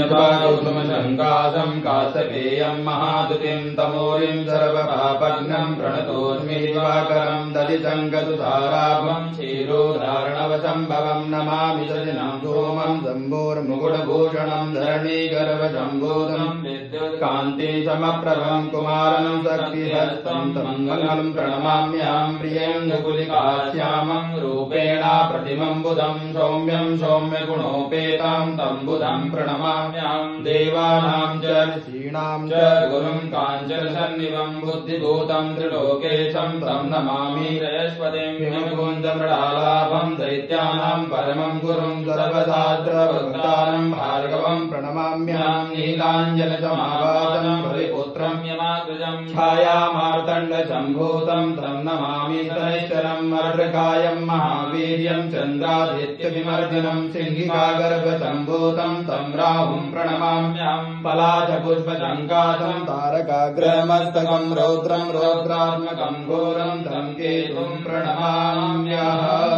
गौतमशङ्कासम् काश्यपेयम् महादुतिम् तमोरिम् सर्वपापघ्नम् प्रणतोऽस्मि दिवाकरम् दधितङ्गतुधाराभम् क्षीरोधारणवसम्भवम् नमामि सजनम् सोमम् शम्भोर्मुकुटभूषणम् धरणीगर्भशम्भूतम् विद्युत्कान्ति समप्रभम् कुमारम् शक्तिहस्तम् मङ्गलम् प्रणमाम्याम् प्रियङ्गुलिकाश्यामम् रूपेण प्रतिमम् बुधम् सौम्यम् सौम्यगुणोपेताम् तम् बुधम् प्रणमामि देवानां च ऋषीणां च गुरुं काञ्चन सन्निभं बुद्धिभूतं त्रिलोकेशं तं नमामि बृहस्पतिं हिमकुञ्जमृडालाभं दैत्यानां परमं गुरुं सर्वशास्त्रभक्तानं भार्गवं प्रणमाम्यां नीलाञ्जनसमाभासं बलिपुत्रं यमाग्रजं छायामार्तण्डसम्भूतं तं नमामि शनैश्चरं मर्दकायं महावीर्यं चन्द्रादित्यविमर्दिनं सिंहिकागर्भसम्भूतं तं राहुं प्रणमाम्यहं पलाशपुष्पसङ्काशं तारकाग्रमस्तकं रौद्रं रौद्रात्मकं घोरं तं केतुं प्रणमाम्यहम्